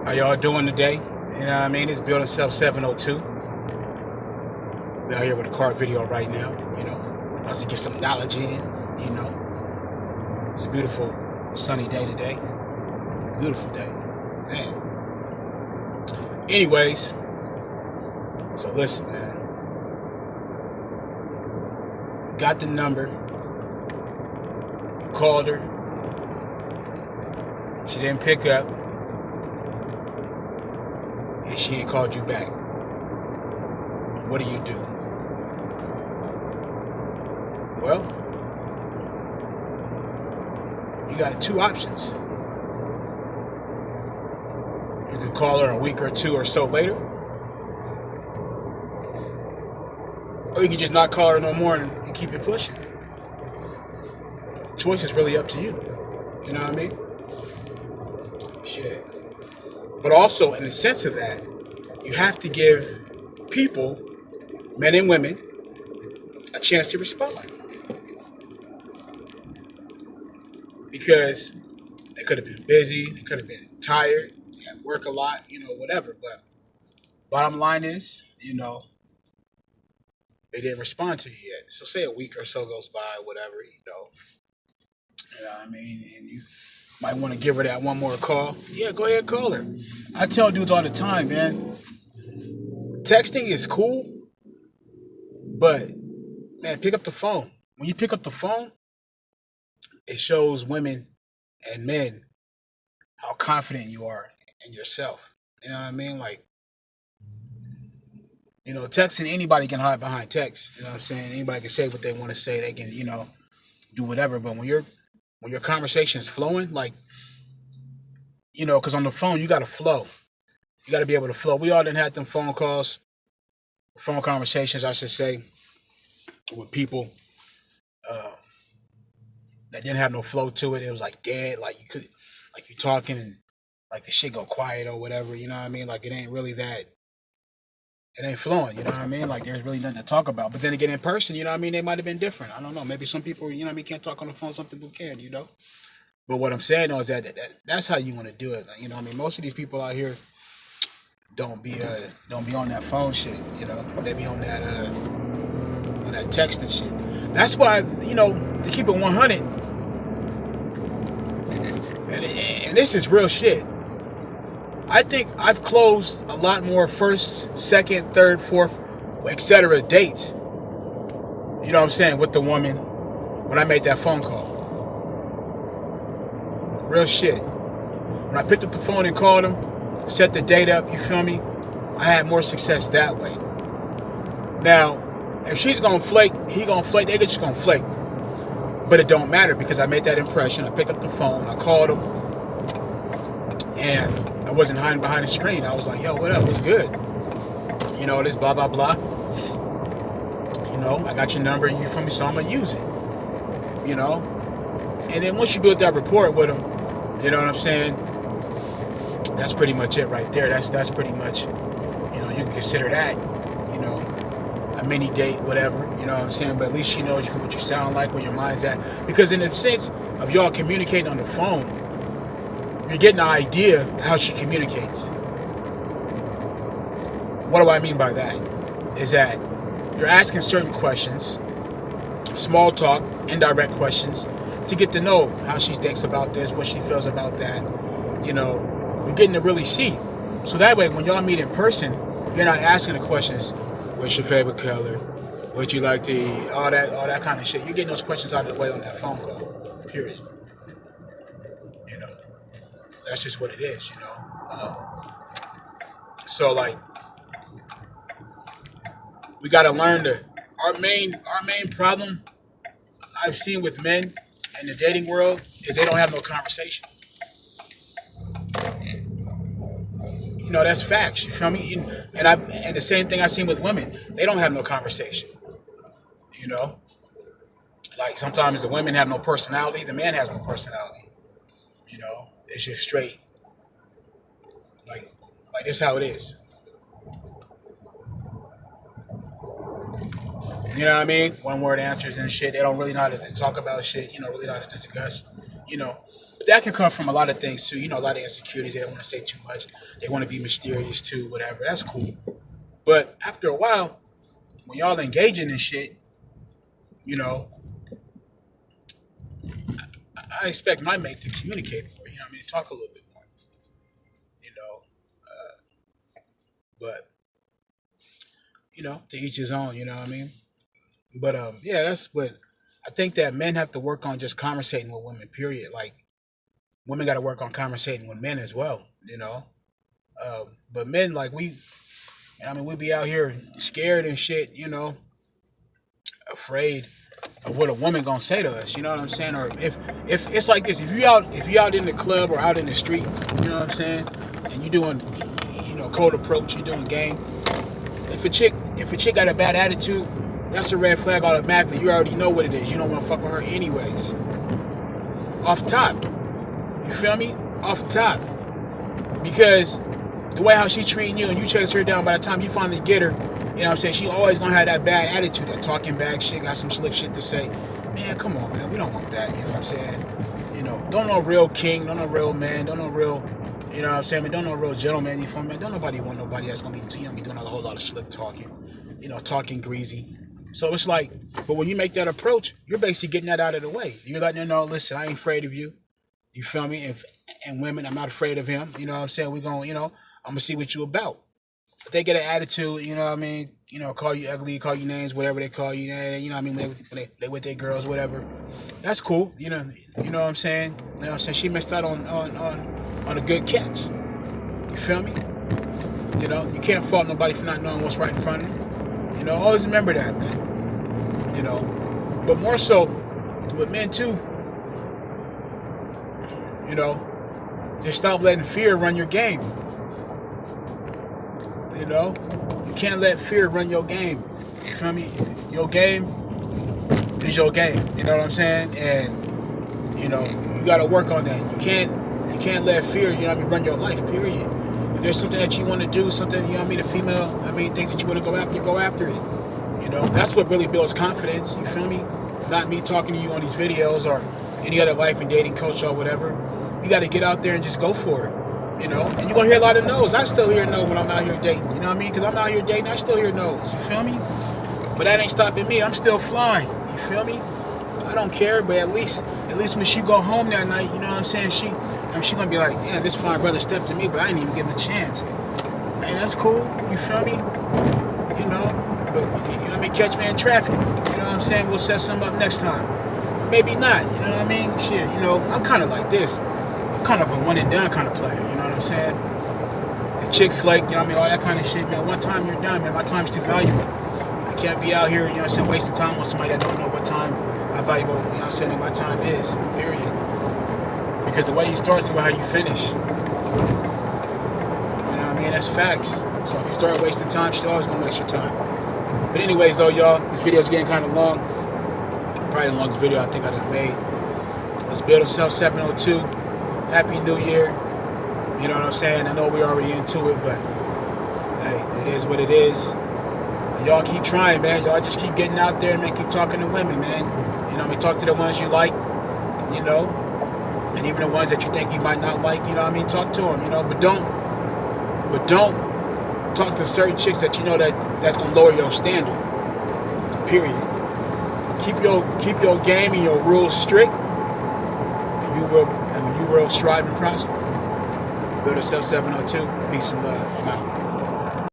How y'all doing today? You know what I mean? It's Building Self 702. We're out here with a car video right now. Let's get some knowledge in. You know, it's a beautiful sunny day today. Beautiful day, man. Anyways, so listen, man. You got the number. You called her. She didn't pick up. And she ain't called you back. What do? Well, you got two options. You can call her a week or two or so later, or you can just not call her no more and keep it pushing. Choice is really up to you. You know what I mean? Shit. But also, in the sense of that, you have to give people, men and women, a chance to respond. Because they could have been busy, they could have been tired, at work a lot, whatever. But bottom line is, they didn't respond to you yet. So say a week or so goes by, whatever, You know what I mean? And you might want to give her that one more call. Yeah, go ahead and call her. I tell dudes all the time, man. Texting is cool, but man, pick up the phone. When you pick up the phone, it shows women and men how confident you are in yourself. You know what I mean? Texting, anybody can hide behind text. You know what I'm saying? Anybody can say what they want to say. They can, do whatever. But when your conversation is flowing, because on the phone, you got to flow. You got to be able to flow. We all done had them phone conversations, I should say, with people that didn't have no flow to it. It was like dead, you talking and the shit go quiet or whatever. You know what I mean? It ain't really that. It ain't flowing. You know what I mean? There's really nothing to talk about. But then again, in person, you know what I mean? They might have been different. I don't know. Maybe some people, can't talk on the phone. Some people can. But what I'm saying though is that's how you want to do it. Most of these people out here don't be on that phone shit. They be on that texting shit. That's why to keep it 100. And this is real shit. I think I've closed a lot more first, second, third, fourth, etc. dates. You know what I'm saying? With the woman when I made that phone call. Real shit. When I picked up the phone and called him, set the date up, you feel me? I had more success that way. Now, if she's gonna flake, he gonna flake, they just gonna flake. But it don't matter because I made that impression. I picked up the phone, I called him, and I wasn't hiding behind the screen. I was like, yo, what up? What's good? This blah, blah, blah. I got your number, you feel me? So I'm gonna use it. And then once you build that rapport with him, you know what I'm saying? That's pretty much it right there. That's pretty much, you can consider that, a mini date, whatever, you know what I'm saying? But at least she knows what you sound like, where your mind's at. Because in the sense of y'all communicating on the phone, you're getting an idea how she communicates. What do I mean by that? Is that you're asking certain questions, small talk, indirect questions, to get to know how she thinks about this, what she feels about that. You're getting to really see. So that way, when y'all meet in person, you're not asking the questions, what's your favorite color? What you like to eat? All that kind of shit. You're getting those questions out of the way on that phone call. Period. That's just what it is, So we gotta learn our main problem I've seen with men in the dating world is they don't have no conversation. That's facts. You feel me? And the same thing I've seen with women. They don't have no conversation. You know, sometimes the women have no personality, the man has no personality. It's just straight. This is how it is. You know what I mean? One word answers and shit. They don't really know how to talk about shit. Really know how to discuss. You know, that can come from a lot of things too. You know, a lot of insecurities. They don't want to say too much. They want to be mysterious too, whatever. That's cool. But after a while, when y'all engaging in shit, you know, I expect my mate to communicate more. You know what I mean? To talk a little bit more. You know, but to each his own. You know what I mean? But yeah, that's what I think that men have to work on, just conversating with women. Period. Like women got to work on conversating with men as well. But men, like we be out here scared and shit. Afraid of what a woman gonna say to us. You know what I'm saying? Or if it's like this, if you out in the club or out in the street, you know what I'm saying, and you doing cold approach, you doing game. If a chick got a bad attitude, that's a red flag automatically. You already know what it is. You don't want to fuck with her anyways. Off top. You feel me? Off top. Because the way how she treating you and you chase her down, by the time you finally get her, you know what I'm saying, she always gonna have that bad attitude, that talking back shit, got some slick shit to say. Man, come on, man. We don't want that, you know what I'm saying? Don't no real king, don't no real man, don't no real, you know what I'm saying? Don't no real gentleman, you feel me? Don't nobody want nobody that's gonna be, be doing a whole lot of slick talking, talking greasy. So it's like, but when you make that approach, you're basically getting that out of the way. You're letting her know, listen, I ain't afraid of you. You feel me? And women, I'm not afraid of him. You know what I'm saying? We're going, I'm going to see what you about. If they get an attitude, you know what I mean? Call you ugly, call you names, whatever they call you. You know what I mean? When they with their girls, whatever. That's cool. You know what I'm saying? You know what I'm saying? She missed out on a good catch. You feel me? You can't fault nobody for not knowing what's right in front of them. Always remember that, man. But more so with men too, just stop letting fear run your game. You can't let fear run your game. You feel me? Your game is your game. You know what I'm saying? And you got to work on that. You can't let fear, run your life. Period. If there's something that you want to do, something, things that you want to go after it. That's what really builds confidence. You feel me? Not me talking to you on these videos or any other life and dating coach or whatever. You got to get out there and just go for it. And you're going to hear a lot of no's. I still hear no when I'm out here dating. You know what I mean? Because I'm out here dating, I still hear no's. You feel me? But that ain't stopping me. I'm still flying. You feel me? I don't care, but at least when she go home that night, you know what I'm saying? She going to be like, damn, this fine brother stepped to me, but I didn't even give him a chance. Hey, that's cool. You feel me? But, catch me in traffic. You know what I'm saying? We'll set something up next time. Maybe not. You know what I mean? Shit, I'm kind of like this. I'm kind of a one and done kind of player. You know what I'm saying? The chick flake, all that kind of shit, man. One time you're done, man. My time's too valuable. I can't be out here, wasting time with somebody that don't know what time, how valuable, that my time is. Period. Because the way you start is the way how you finish. That's facts. So if you start wasting time, she's always gonna waste your time. But anyways, though, y'all, this video's getting kind of long. Probably the longest video I think I've ever made. Let's build ourselves 702. Happy New Year. You know what I'm saying? I know we're already into it, but hey, it is what it is. And y'all keep trying, man. Y'all just keep getting out there, man. Keep talking to women, man. Talk to the ones you like, and even the ones that you think you might not like, talk to them, but don't talk to certain chicks that that's gonna lower your standard. Period. Keep your game and your rules strict, and you will strive and prosper. Build yourself 702. Peace and love. I'm out.